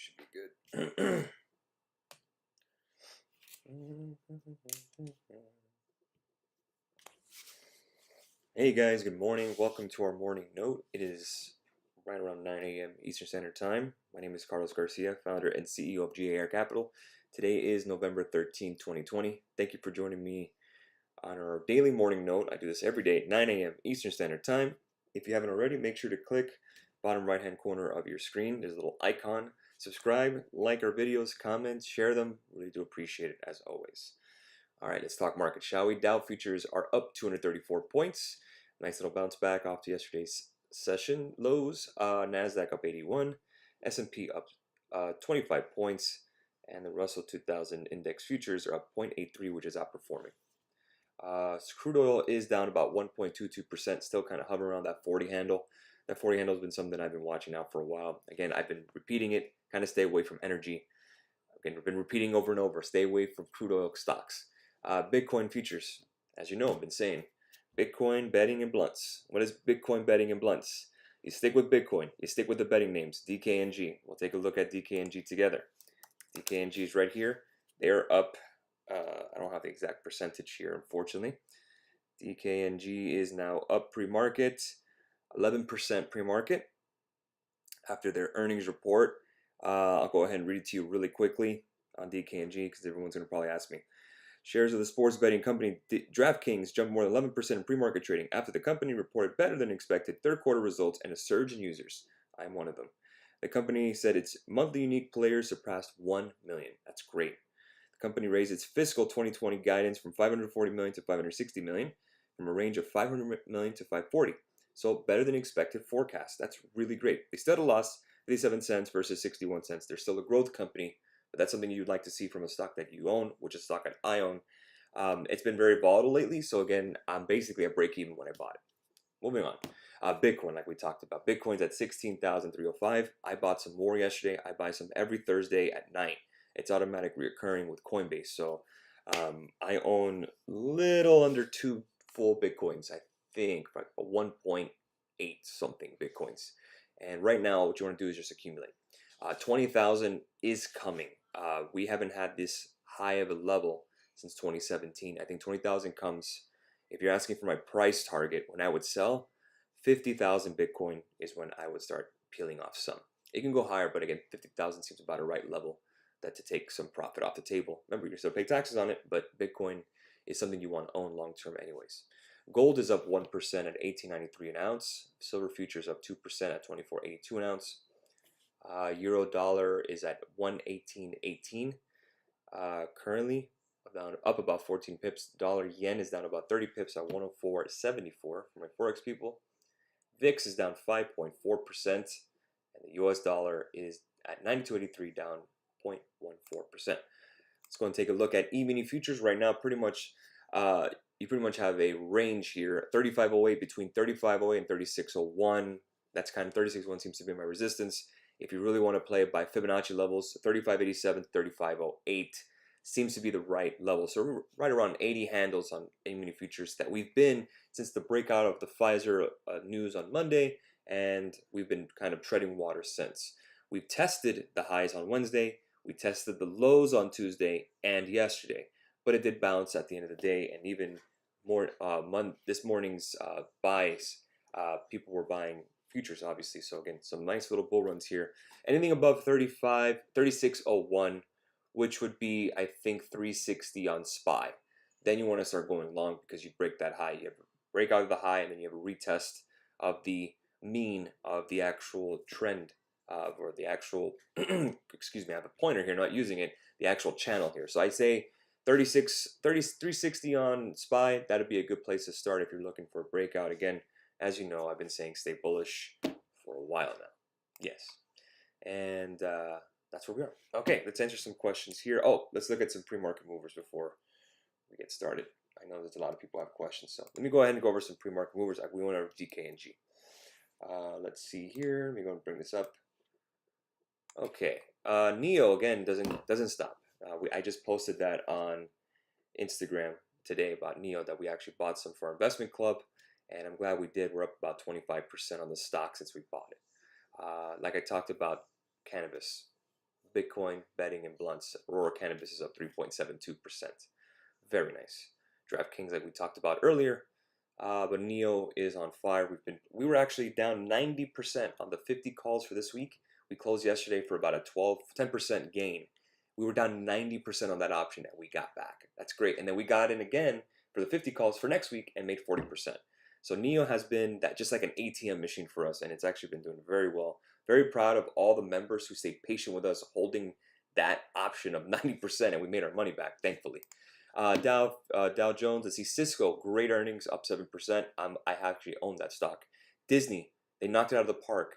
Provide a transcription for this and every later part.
Should be good. Hey guys, good morning. Welcome to our morning note. It is right around 9 a.m. Eastern Standard Time. My name is Carlos Garcia, founder and CEO of G.A.R Capital. Today is November 13, 2020. Thank you for joining me on our daily morning note. I do this every day at 9 a.m. Eastern Standard Time. If you haven't already, make sure to click bottom right hand corner of your screen. There's a little icon. Subscribe, like our videos, comment, share them. Really do appreciate it as always. All right, let's talk market, shall we? Dow futures are up 234 points. Nice little bounce back off to yesterday's session lows. Nasdaq up 81, S&P up 25 points, and the Russell 2000 index futures are up 0.83, which is outperforming. Crude oil is down about 1.22%, still kind of hovering around that 40 handle. That 40 handle has been something I've been watching out for a while. Again, I've been repeating it, kind of stay away from energy. Again, we've been repeating over and over, stay away from crude oil stocks. Bitcoin futures, as you know, I've been saying, Bitcoin betting and blunts. What is Bitcoin betting and blunts? You stick with Bitcoin. You stick with the betting names, DK and G. We'll take a look at DK and G together. DK and G is right here. They're up. I don't have the exact percentage here, unfortunately. DK and G is now up pre-market, 11% pre-market after their earnings report. I'll go ahead and read it to you really quickly on DK and G because everyone's going to probably ask me. Shares of the sports betting company DraftKings jumped more than 11% in pre-market trading after the company reported better than expected third quarter results and a surge in users. I'm one of them. The company said its monthly unique players surpassed 1 million. That's great. The company raised its fiscal 2020 guidance from 540 million to 560 million, from a range of 500 million to 540. So better than expected forecast. That's really great. They still had a loss, 57 cents versus 61 cents. They're still a growth company. But that's something you'd like to see from a stock that you own, which is a stock that I own. It's been very volatile lately, so again, I'm basically at break even when I bought it. Moving on. Bitcoin, like we talked about. Bitcoin's at 16,305. I bought some more yesterday. I buy some every Thursday at night. It's automatic reoccurring with Coinbase. So I own little under 2 full Bitcoins, I think, like 1.8 something Bitcoins. And right now, what you want to do is just accumulate. 20,000 is coming. We haven't had this high of a level since 2017. I think 20,000 comes, if you're asking for my price target, when I would sell, 50,000 Bitcoin is when I would start peeling off some. It can go higher, but again, 50,000 seems about a right level that to take some profit off the table. Remember, you still pay taxes on it, but Bitcoin is something you want to own long term anyways. Gold is up 1% at $18.93 an ounce. Silver futures up 2% at $24.82 an ounce. Euro dollar is at 118.18 currently, up about 14 pips. Dollar yen is down about 30 pips at 104.74 for my forex people. VIX is down 5.4%, and the US dollar is at 92.83, down 0.14%. Let's go and take a look at E-mini futures right now. Pretty much, you pretty much have a range here, 35.08 between 35.08 and 36.01. That's kind of 36.01 seems to be my resistance. If you really want to play it by Fibonacci levels, 35.87, 35.08 seems to be the right level. So we're right around 80 handles on E-mini futures that we've been since the breakout of the Pfizer news on Monday, and we've been kind of treading water since. We've tested the highs on Wednesday, we tested the lows on Tuesday and yesterday, but it did bounce at the end of the day, and even more this morning's buys, people were buying futures, obviously. So again, some nice little bull runs here. Anything above 36.01, which would be, I think, 360 on SPY. Then you want to start going long because you break that high. You have a breakout of the high, and then you have a retest of the mean of the actual trend, or the actual, excuse me, I have a pointer here, not using it, the actual channel here. So I say 360 on SPY, that'd be a good place to start if you're looking for a breakout. Again, as you know, I've been saying stay bullish for a while now. Yes. And that's where we are. Okay, let's answer some questions here. Oh, let's look at some pre-market movers before we get started. I know there's a lot of people have questions, so let me go ahead and go over some pre-market movers. We went over DK and G. Let's see here. Let me go and bring this up. Okay, Neo again doesn't stop. I just posted that on Instagram today about Neo, that we actually bought some for our investment club, and I'm glad we did. We're up about 25% on the stock since we bought it. Like I talked about cannabis, Bitcoin, betting, and blunts. Aurora Cannabis is up 3.72%. Very nice. DraftKings, like we talked about earlier, but Neo is on fire. We were actually down 90% on the 50 calls for this week. We closed yesterday for about a 10% gain. We were down 90% on that option and we got back. That's great. And then we got in again for the 50 calls for next week and made 40%. So Neo has been that just like an ATM machine for us, and it's actually been doing very well. Very proud of all the members who stayed patient with us, holding that option of 90%, and we made our money back, thankfully. Dow Jones, let's see, Cisco, great earnings, up 7%. I actually own that stock. Disney, they knocked it out of the park.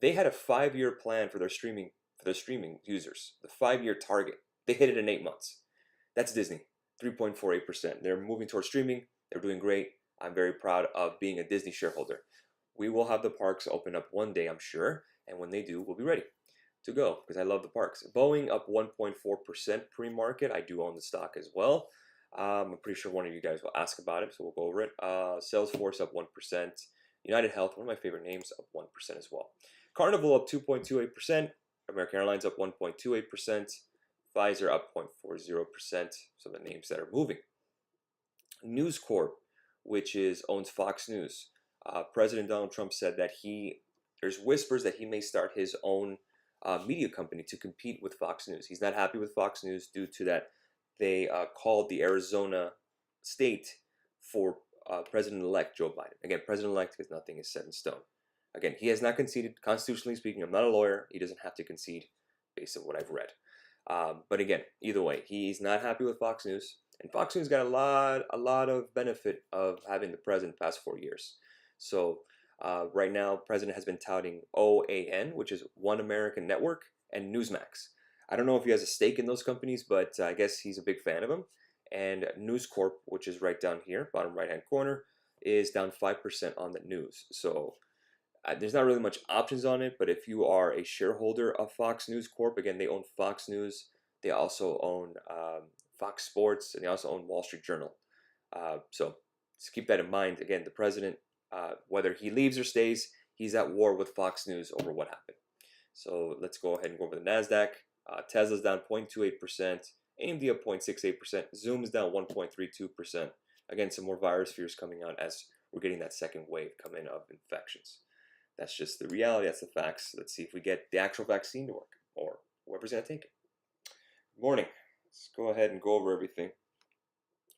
They had a 5-year plan for their streaming users, the 5-year target. They hit it in 8 months. That's Disney, 3.48%. They're moving towards streaming. They're doing great. I'm very proud of being a Disney shareholder. We will have the parks open up one day, I'm sure, and when they do, we'll be ready to go because I love the parks. Boeing up 1.4% pre-market. I do own the stock as well. I'm pretty sure one of you guys will ask about it, so we'll go over it. Salesforce up 1%. United Health, one of my favorite names, up 1% as well. Carnival up 2.28%. American Airlines up 1.28%. Pfizer up 0.40%. So the names that are moving. News Corp, which owns Fox News. President Donald Trump said that there's whispers that he may start his own media company to compete with Fox News. He's not happy with Fox News due to that they called the Arizona state for President-elect Joe Biden. Again, President-elect because nothing is set in stone. Again, he has not conceded. Constitutionally speaking, I'm not a lawyer. He doesn't have to concede based on what I've read. But again, either way, he's not happy with Fox News. And Fox News got a lot of benefit of having the president the past 4 years. So right now, the president has been touting OAN, which is One American Network, and Newsmax. I don't know if he has a stake in those companies, but I guess he's a big fan of them. And News Corp, which is right down here, bottom right-hand corner, is down 5% on the news. So there's not really much options on it, but if you are a shareholder of Fox News Corp, again, they own Fox News. They also own Fox Sports, and they also own Wall Street Journal. So just keep that in mind. Again, the president, whether he leaves or stays, he's at war with Fox News over what happened. So let's go ahead and go over the NASDAQ. Tesla's down 0.28%, AMD up 0.68%, Zoom's down 1.32%. Again, some more virus fears coming out as we're getting that second wave coming of infections. That's just the reality, that's the facts. Let's see if we get the actual vaccine to work, or whoever's going to take it. Good morning. Let's go ahead and go over everything.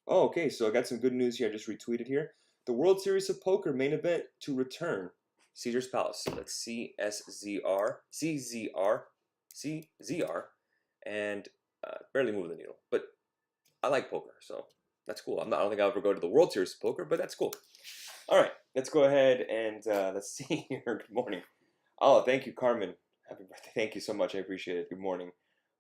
Oh, okay, so I got some good news here. I just retweeted here. The World Series of Poker main event to return. Caesar's Palace. That's CSZR, CZR, and barely moving the needle. But I like poker, so that's cool. I don't think I'll ever go to the World Series of Poker, but that's cool. All right, let's go ahead and let's see here. Good morning. Oh, thank you, Carmen. Happy birthday. Thank you so much. I appreciate it. Good morning.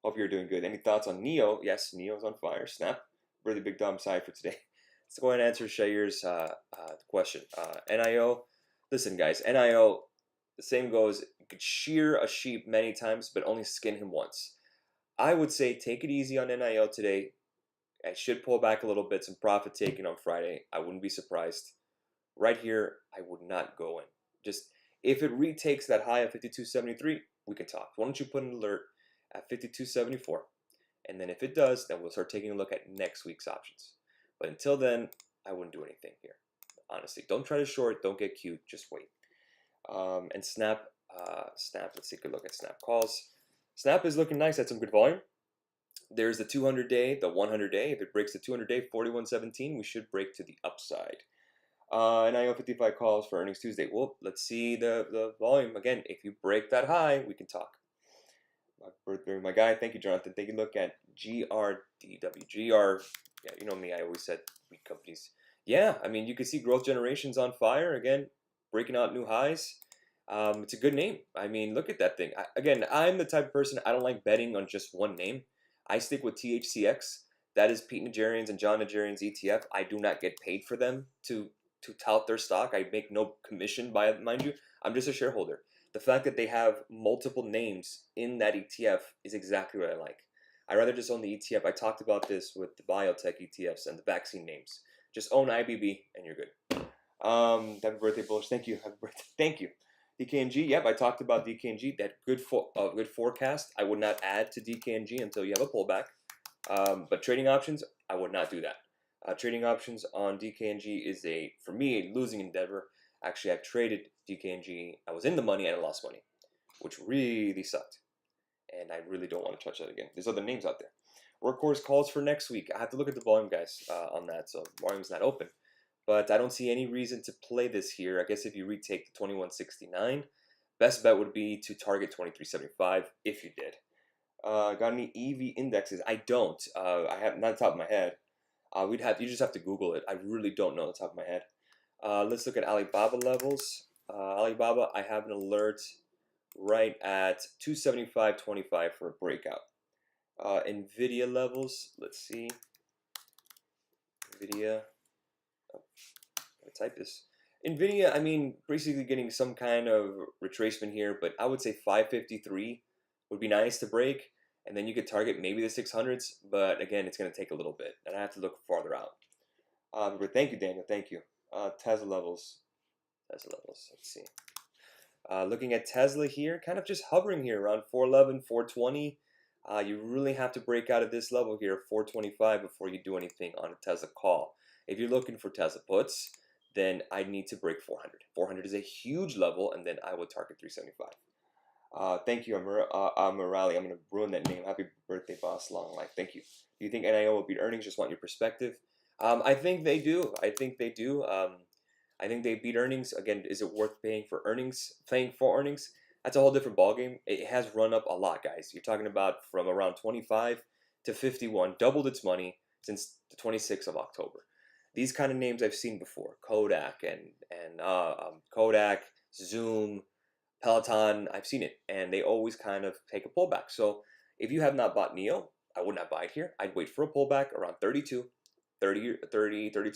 Hope you're doing good. Any thoughts on Neo? Yes, Neo's on fire. Snap. Really big dumb side for today. Let's go ahead and answer Shayer's question. NIO. Listen, guys, NIO, the same goes. You could shear a sheep many times, but only skin him once. I would say take it easy on NIO today. I should pull back a little bit, some profit taking on Friday. I wouldn't be surprised. Right here, I would not go in. Just if it retakes that high of 52.73, we can talk. Why don't you put an alert at 52.74? And then if it does, then we'll start taking a look at next week's options. But until then, I wouldn't do anything here. Honestly, don't try to short. Don't get cute. Just wait. And Snap, let's take a look at Snap calls. Snap is looking nice. Had some good volume. There's the 200-day, the 100-day. If it breaks the 200-day, 41.17, we should break to the upside. And I owe 55 calls for earnings Tuesday. Well, let's see the volume. Again, if you break that high, we can talk. My guy, thank you, Jonathan. Take a look at GRDW. GR, yeah, you know me, I always said weak companies. Yeah, I mean, you can see Growth Generation's on fire. Again, breaking out new highs. It's a good name. I mean, look at that thing. Again, I'm the type of person, I don't like betting on just one name. I stick with THCX. That is Pete Najarian's and John Najarian's ETF. I do not get paid for them to tout their stock. I make no commission by it, mind you. I'm just a shareholder. The fact that they have multiple names in that ETF is exactly what I like. I'd rather just own the ETF. I talked about this with the biotech ETFs and the vaccine names. Just own IBB and you're good. Happy birthday, Bullish. Thank you. Happy birthday. Thank you. DKNG, yep, I talked about DKNG. That good forecast. I would not add to DKNG until you have a pullback. But trading options, I would not do that. Trading options on DKNG is for me, a losing endeavor. Actually, I've traded DKNG. I was in the money and I lost money, which really sucked. And I really don't want to touch that again. There's other names out there. Workhorse calls for next week. I have to look at the volume, guys, on that. So volume's not open. But I don't see any reason to play this here. I guess if you retake the 2169, best bet would be to target 2375 if you did. Got any EV indexes? I don't. I have not the top of my head. You just have to Google it. I really don't know the top of my head. Let's look at Alibaba levels. Alibaba, I have an alert right at 275.25 for a breakout. Nvidia levels. Let's see. Nvidia. Oh, I'm gonna type this. Nvidia, I mean, basically getting some kind of retracement here, but I would say 553 would be nice to break, and then you could target maybe the 600s, but again, it's going to take a little bit, and I have to look farther out. But thank you, Daniel. Thank you. Tesla levels. Let's see. Looking at Tesla here, kind of just hovering here around 411, 420. You really have to break out of this level here, 425, before you do anything on a Tesla call. If you're looking for Tesla puts, then I need to break 400. 400 is a huge level, and then I would target 375. Thank you, Amorali. I'm going to ruin that name. Happy birthday, boss. Long life. Thank you. Do you think NIO will beat earnings? Just want your perspective. I think they do. I think they beat earnings. Again, is it worth paying for earnings? That's a whole different ballgame. It has run up a lot, guys. You're talking about from around 25 to 51, doubled its money since the 26th of October. These kind of names I've seen before: Kodak Kodak, Zoom, Peloton. I've seen it, and they always kind of take a pullback. So if you have not bought NIO, I would not buy it here. I'd wait for a pullback around 32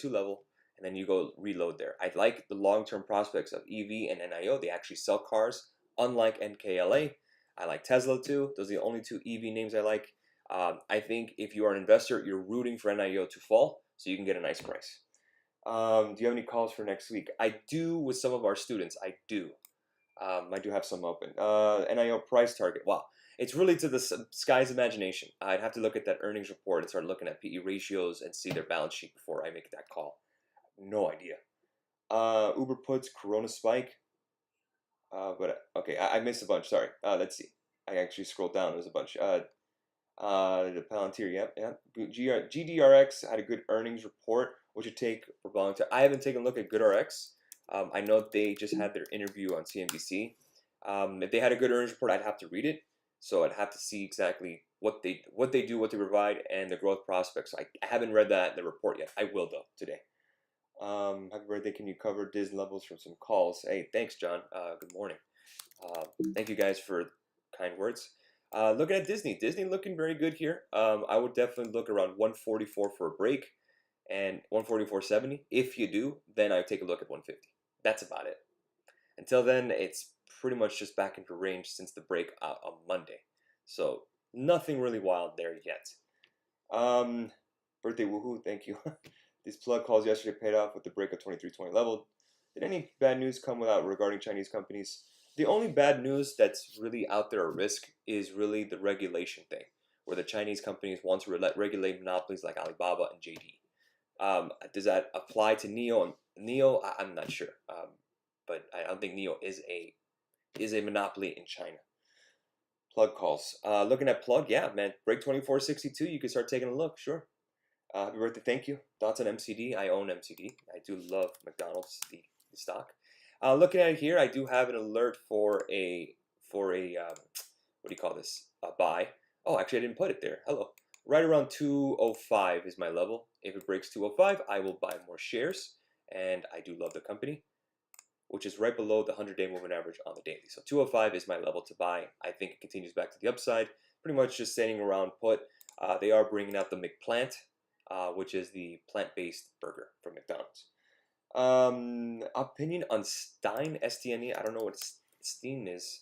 level, and then you go reload there. I like the long-term prospects of EV and NIO. They actually sell cars, unlike NKLA. I like Tesla too. Those are the only two EV names I like. I think if you are an investor, you're rooting for NIO to fall so you can get a nice price. Do you have any calls for next week? I do with some of our students. I do have some open. NIO price target. Wow. It's really to the sky's imagination. I'd have to look at that earnings report and start looking at PE ratios and see their balance sheet before I make that call. No idea. Uber puts Corona spike. But okay, I missed a bunch. Sorry. Let's see. I actually scrolled down. There's a bunch. The Palantir. Yep. GDRX had a good earnings report. What you take for volunteer? I haven't taken a look at GoodRx. I know they just had their interview on CNBC. If they had a good earnings report, I'd have to read it. So I'd have to see exactly what they do, what they provide, and the growth prospects. I haven't read the report yet. I will though today. Happy birthday! Can you cover Disney levels from some calls? Hey, thanks, John. Good morning. Thank you guys for kind words. Looking at Disney looking very good here. I would definitely look around 144 for a break, and 144.70. If you do, then I would take a look at 150. That's about it. Until then, it's pretty much just back into range since the break on Monday. So nothing really wild there yet. Birthday woohoo, thank you. These plug calls yesterday paid off with the break of 2320 level. Did any bad news come without regarding Chinese companies? The only bad news that's really out there at risk is really the regulation thing, where the Chinese companies want to regulate monopolies like Alibaba and JD. Does that apply to NIO? NIO, I'm not sure, but I don't think NIO is a monopoly in China. Plug calls. Looking at plug, yeah, man. Break 2462. You can start taking a look. Sure. Happy birthday. Thank you. Thoughts on MCD? I own MCD. I do love McDonald's, the stock. Looking at it here, I do have an alert for a what do you call this? A buy. Oh, actually, I didn't put it there. Hello. Right around 205 is my level. If it breaks 205, I will buy more shares, and I do love the company, which is right below the 100-day moving average on the daily. So 205 is my level to buy. I think it continues back to the upside. Pretty much just standing around put. They are bringing out the McPlant, which is the plant-based burger from McDonald's. Opinion on Stein, S-T-N-E. I don't know what Stein is.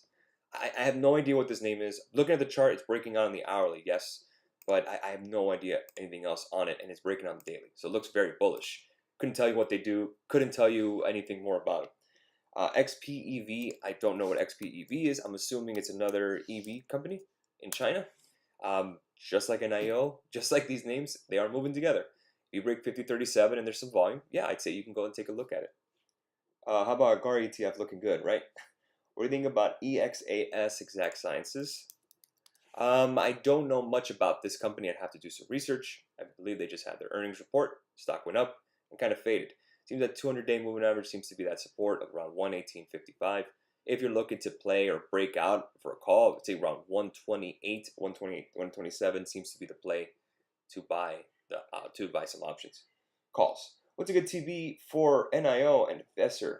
I have no idea what this name is. Looking at the chart, it's breaking out on the hourly, yes, but I have no idea anything else on it, and it's breaking on the daily. So it looks very bullish. Couldn't tell you what they do. Couldn't tell you anything more about it. XPEV, I don't know what XPEV is. I'm assuming it's another EV company in China. Just like NIO, just like these names, they are moving together. If you break 5037 and there's some volume, yeah, I'd say you can go and take a look at it. How about GAR ETF looking good, right? What do you think about EXAS Exact Sciences? I don't know much about this company. I'd have to do some research. I believe they just had their earnings report. Stock went up and kind of faded. Seems that 200-day moving average seems to be that support of around 118.55. If you're looking to play or break out for a call, I'd say around 128, 127 seems to be the play to buy some options. Calls. What's a good TV for NIO and FSR?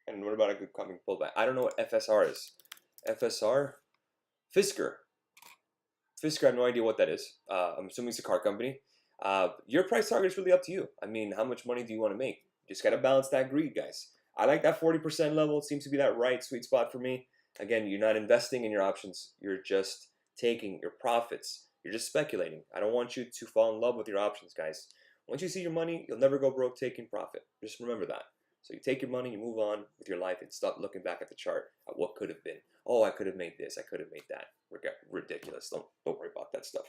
And what about a good coming pullback? I don't know what FSR is. FSR? Fisker. Fisker, I have no idea what that is. I'm assuming it's a car company. Your price target is really up to you. I mean, how much money do you want to make? You just got to balance that greed, guys. I like that 40% level. It seems to be that right sweet spot for me. Again, you're not investing in your options. You're just taking your profits. You're just speculating. I don't want you to fall in love with your options, guys. Once you see your money, you'll never go broke taking profit. Just remember that. So you take your money, you move on with your life, and stop looking back at the chart at what could have been. Oh, I could have made this. I could have made that. Ridiculous. Don't worry about that stuff.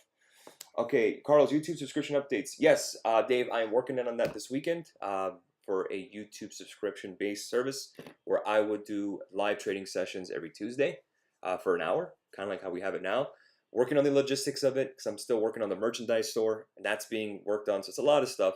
Okay, Carlos, YouTube subscription updates. Yes, Dave, I am working on that this weekend for a YouTube subscription-based service where I would do live trading sessions every Tuesday for an hour, kind of like how we have it now. Working on the logistics of it because I'm still working on the merchandise store, and that's being worked on. So it's a lot of stuff.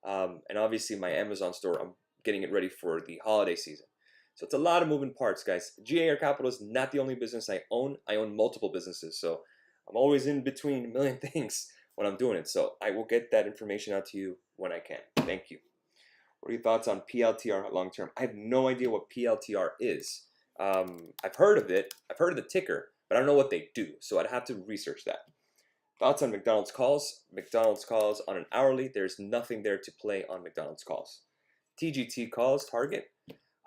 And obviously my Amazon store, I'm getting it ready for the holiday season. So it's a lot of moving parts, guys. G.A.R Capital is not the only business I own. I own multiple businesses. So I'm always in between a million things when I'm doing it. So I will get that information out to you when I can. Thank you. What are your thoughts on PLTR long term? I have no idea what PLTR is. I've heard of it. I've heard of the ticker, but I don't know what they do. So I'd have to research that. Thoughts on McDonald's calls? McDonald's calls on an hourly. There's nothing there to play on McDonald's calls. TGT calls, Target.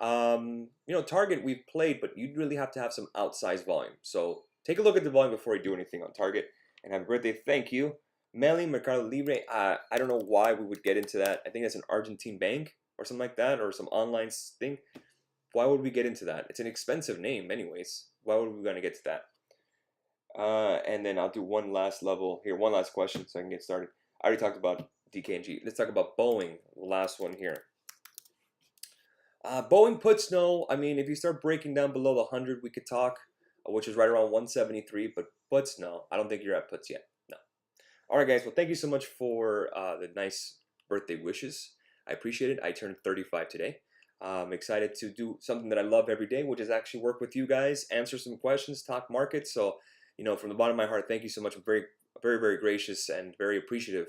Target we've played, but you'd really have to have some outsized volume. So take a look at the volume before you do anything on Target. And have a great day. Thank you. Meli, Mercado Libre. I don't know why we would get into that. I think that's an Argentine bank or something like that, or some online thing. Why would we get into that? It's an expensive name anyways. Why would we going to get to that? And then I'll do one last level here, one last question so I can get started. I already talked about DKNG. Let's talk about Boeing, last one here. Boeing puts, no. I mean, if you start breaking down below the 100, we could talk, which is right around 173, but puts, no. I don't think you're at puts yet. No. All right, guys. Well, thank you so much for the nice birthday wishes. I appreciate it. I turned 35 today. I'm excited to do something that I love every day, which is actually work with you guys, answer some questions, talk markets. So, from the bottom of my heart, thank you so much. I'm very, very, very gracious and very appreciative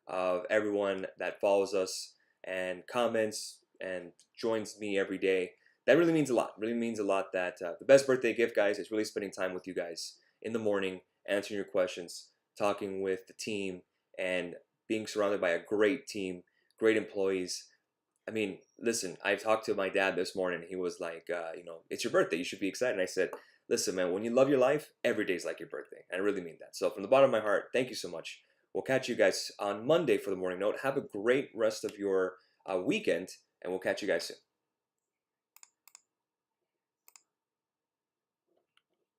of everyone that follows us and comments and joins me every day. That really means a lot. Really means a lot that the best birthday gift, guys, is really spending time with you guys in the morning, answering your questions, talking with the team, and being surrounded by a great team, great employees. I mean, listen, I talked to my dad this morning. He was like, it's your birthday. You should be excited. And I said, listen, man, when you love your life, every day is like your birthday. And I really mean that. So from the bottom of my heart, thank you so much. We'll catch you guys on Monday for the morning note. Have a great rest of your weekend, and we'll catch you guys soon.